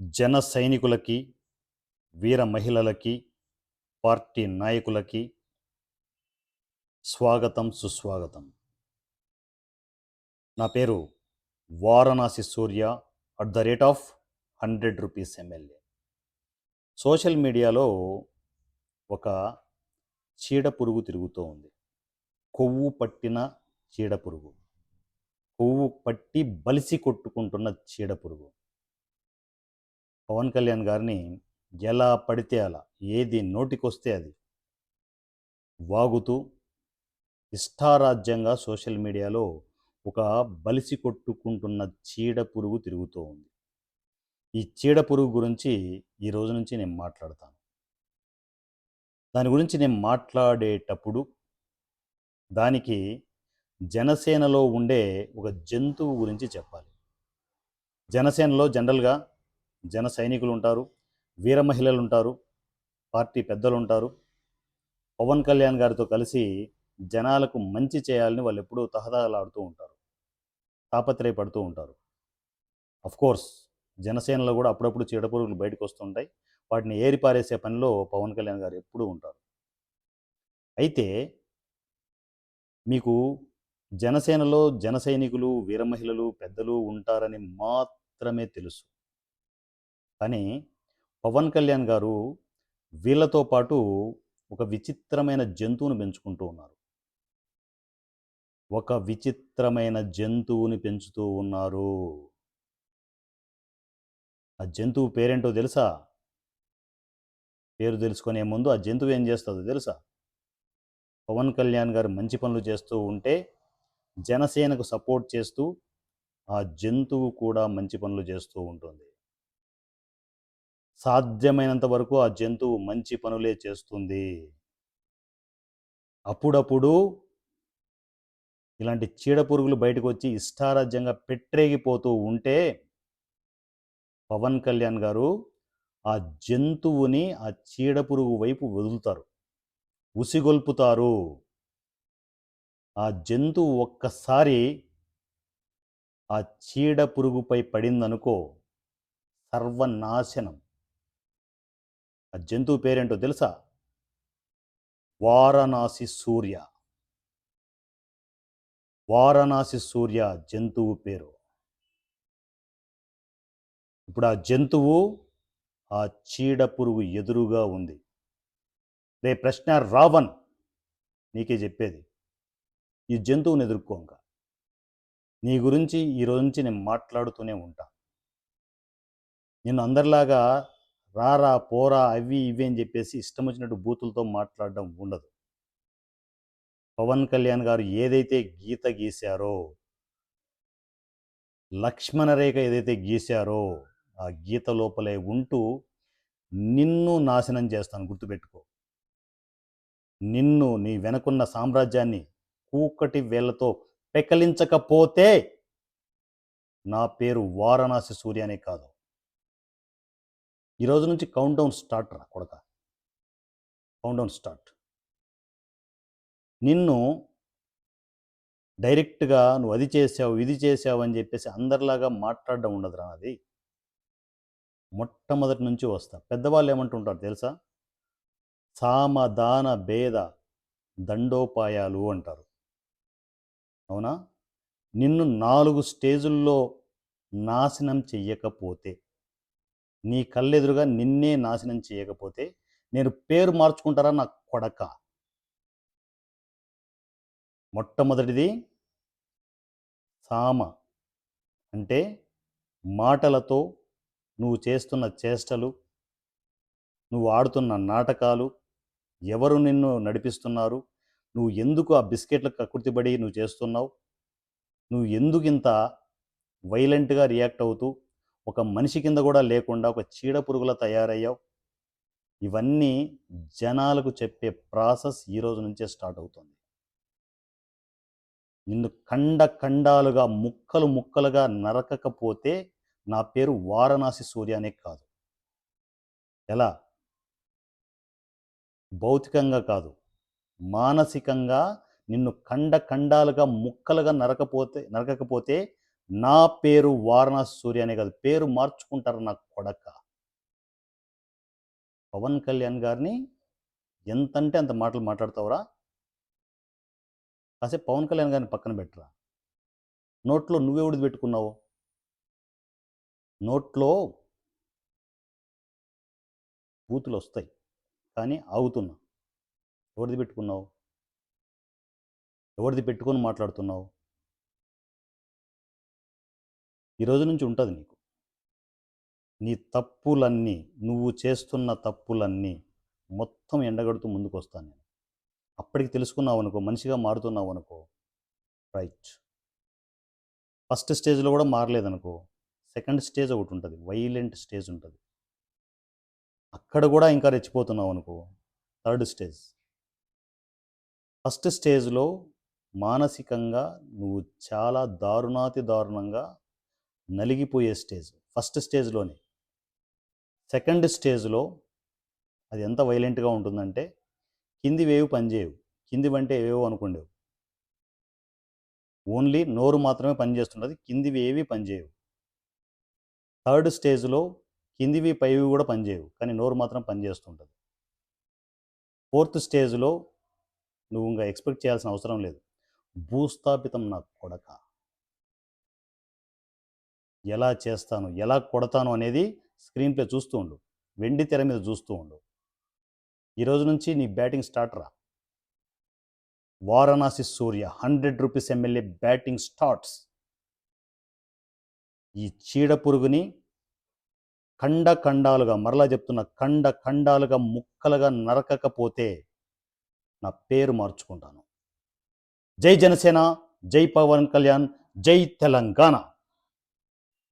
జన సైనికులకి, వీర మహిళలకి, పార్టీ నాయకులకి స్వాగతం, సుస్వాగతం. నా పేరు వారణాసి సూర్య @ 100 రూపీస్ ఎమ్మెల్యే. సోషల్ మీడియాలో ఒక చీడపురుగు తిరుగుతూ ఉంది. కొవ్వు పట్టిన చీడపురుగు. కొవ్వు పట్టి బలిసి కొట్టుకుంటున్న చీడపురుగు. పవన్ కళ్యాణ్ గారిని ఎలా పడితే అలా, ఏది నోటికొస్తే అది వాగుతూ ఇష్టారాజ్యంగా సోషల్ మీడియాలో ఒక బలిసి కొట్టుకుంటున్న చీడపురుగు తిరుగుతూ ఉంది. ఈ చీడపురుగు గురించి ఈ రోజు నుంచి నేను మాట్లాడతాను. దాని గురించి నేను మాట్లాడేటప్పుడు దానికి జనసేనలో ఉండే ఒక జంతువు గురించి చెప్పాలి. జనసేనలో జనరల్గా జన సైనికులు ఉంటారు, వీర మహిళలు ఉంటారు, పార్టీ పెద్దలు ఉంటారు. పవన్ కళ్యాణ్ గారితో కలిసి జనాలకు మంచి చేయాలని వాళ్ళు ఎప్పుడూ తహతహలాడుతూ ఉంటారు, తాపత్రయపడుతూ ఉంటారు. కోర్స్ జనసేనలో కూడా అప్పుడప్పుడు చీడపురుగులు బయటకు వస్తుంటాయి. వాటిని ఏరిపారేసే పనిలో పవన్ కళ్యాణ్ గారు ఎప్పుడూ ఉంటారు. అయితే మీకు జనసేనలో జన సైనికులు, వీర మహిళలు, పెద్దలు ఉంటారని మాత్రమే తెలుసు. కానీ పవన్ కళ్యాణ్ గారు వీళ్ళతో పాటు ఒక విచిత్రమైన జంతువును పెంచుకుంటూ ఉన్నారు. ఒక విచిత్రమైన జంతువుని పెంచుతూ ఉన్నారు. ఆ జంతువు పేరేంటో తెలుసా? పేరు తెలుసుకునే ముందు ఆ జంతువు ఏం చేస్తుందో తెలుసా? పవన్ కళ్యాణ్ గారు మంచి పనులు చేస్తూ ఉంటే జనసేనకు సపోర్ట్ చేస్తూ ఆ జంతువు కూడా మంచి పనులు చేస్తూ ఉంటుంది. సాధ్యమైనంత వరకు ఆ జంతువు మంచి పనులే చేస్తుంది. అప్పుడప్పుడు ఇలాంటి చీడపురుగులు బయటకు వచ్చి ఇష్టారాజ్యంగా పెట్టరేగిపోతూ ఉంటే పవన్ కళ్యాణ్ గారు ఆ జంతువుని ఆ చీడపురుగు వైపు వదులుతారు, ఉసిగొల్పుతారు. ఆ జంతువు ఒక్కసారి ఆ చీడపురుగుపై పడిందనుకో సర్వనాశనం. ఆ జంతువు పేరేంటో తెలుసా? వారణాసి సూర్య. వారణాసి సూర్య జంతువు పేరు. ఇప్పుడు ఆ జంతువు ఆ చీడపురుగు ఎదురుగా ఉంది. రే ప్రశ్న రావణ్, నీకే చెప్పేది, ఈ జంతువుని ఎదుర్కోంక. నీ గురించి ఈరోజు నుంచి నేను మాట్లాడుతూనే ఉంటా. నేను అందరిలాగా రారా పోరా అవి ఇవి అని చెప్పేసి ఇష్టం వచ్చినట్టు బూతులతో మాట్లాడడం ఉండదు. పవన్ కళ్యాణ్ గారు ఏదైతే గీత గీశారో, లక్ష్మణ రేఖ ఏదైతే గీశారో ఆ గీత లోపలే ఉంటూ నిన్ను నాశనం చేస్తాను, గుర్తుపెట్టుకో. నిన్ను, నీ వెనకున్న సామ్రాజ్యాన్ని కూకటి వేళ్లతో పెకలించకపోతే నా పేరు వారణాసి సూర్య అనే కాదు. ఈరోజు నుంచి కౌంట్ డౌన్ స్టార్ట్ రా కొడక. Count down start. నిన్ను డైరెక్ట్గా నువ్వు అది చేసావు ఇది చేసావు అని చెప్పేసి అందరిలాగా మాట్లాడడం ఉండదురా నాది. మొట్టమొదటి నుంచి వస్తా. పెద్దవాళ్ళు ఏమంటుంటారు తెలుసా? సామదాన భేద దండోపాయాలు అంటారు. అవునా? నిన్ను 4 స్టేజుల్లో నాశనం చెయ్యకపోతే, నీ కళ్ళెదురుగా నిన్నే నాశనం చేయకపోతే నేను పేరు మార్చుకుంటారా నా కొడక? మొట్టమొదటిది సామ, అంటే మాటలతో నువ్వు చేస్తున్న చేష్టలు, నువ్వు ఆడుతున్న నాటకాలు, ఎవరు నిన్ను నడిపిస్తున్నారు, నువ్వు ఎందుకు ఆ బిస్కెట్లకు కక్కుర్తిపడి నువ్వు చేస్తున్నావు, నువ్వు ఎందుకు ఇంత వైలెంట్గా రియాక్ట్ అవుతూ ఒక మనిషి కింద కూడా లేకుండా ఒక చీడపురుగులా తయారయ్యావు. ఇవన్నీ జనాలకు చెప్పే ప్రాసెస్ ఈరోజు నుంచే స్టార్ట్ అవుతుంది. నిన్ను ఖండ ఖండాలుగా ముక్కలు ముక్కలుగా నరకకపోతే నా పేరు వారణాసి సూర్య అనే కాదు. ఎలా? భౌతికంగా కాదు, మానసికంగా నిన్ను ఖండ ఖండాలుగా ముక్కలుగా నరకకపోతే నా పేరు వారణాసి సూర్య అనే కాదు, పేరు మార్చుకుంటారు నా కొడక. పవన్ కళ్యాణ్ గారిని ఎంతంటే అంత మాటలు మాట్లాడతావురా? కాసేపు పవన్ కళ్యాణ్ గారిని పక్కన పెట్టరా. నోట్లో నువ్వెవడిది పెట్టుకున్నావు? నోట్లో బూతులు వస్తాయి కానీ ఆగుతున్నా. ఎవరిది పెట్టుకున్నావు? ఎవరిది పెట్టుకొని మాట్లాడుతున్నావు? ఈరోజు నుంచి ఉంటుంది నీకు. నీ తప్పులన్నీ, నువ్వు చేస్తున్న తప్పులన్నీ మొత్తం ఎండగడుతూ ముందుకు వస్తాను నేను. అప్పటికి తెలుసుకున్నావు అనుకో, మనిషిగా మారుతున్నావు అనుకో, రైట్. ఫస్ట్ స్టేజ్లో కూడా మారలేదనుకో, సెకండ్ స్టేజ్ ఒకటి ఉంటుంది, వైలెంట్ స్టేజ్ ఉంటుంది. అక్కడ కూడా ఇంకా రెచ్చిపోతున్నావు అనుకో, థర్డ్ స్టేజ్. ఫస్ట్ స్టేజ్లో మానసికంగా నువ్వు చాలా దారుణాతి దారుణంగా నలిగిపోయే స్టేజ్ ఫస్ట్ స్టేజ్లోనే. సెకండ్ స్టేజ్లో అది ఎంత వైలెంట్గా ఉంటుందంటే, కింది వేవి పనిచేయవు. కింది అంటే ఏవేవో అనుకుండేవు, ఓన్లీ నోరు మాత్రమే పనిచేస్తుంటుంది, కిందివి ఏవి పనిచేయవు. థర్డ్ స్టేజ్లో కిందివి పైవి కూడా పనిచేయవు, కానీ నోరు మాత్రం పనిచేస్తుంటుంది. ఫోర్త్ స్టేజ్లో నువ్వు ఇంకా ఎక్స్పెక్ట్ చేయాల్సిన అవసరం లేదు. భూస్థాపితం నా కొడక. ఎలా చేస్తాను, ఎలా కొడతాను అనేది స్క్రీన్ ప్లే చూస్తూ ఉండు, వెండి తెర మీద చూస్తూ ఉండు. ఈరోజు నుంచి నీ బ్యాటింగ్ స్టార్ట్ రా. వారణాసి సూర్య 100 రూపీస్ ఎమ్మెల్యే బ్యాటింగ్ స్టార్ట్స్. ఈ చీడ పురుగుని ఖండ ఖండాలుగా, మరలా చెప్తున్న ఖండ ఖండాలుగా, ముక్కలుగా నరకకపోతే నా పేరు మార్చుకుంటాను. జై జనసేన, జై పవన్ కళ్యాణ్, జై తెలంగాణ.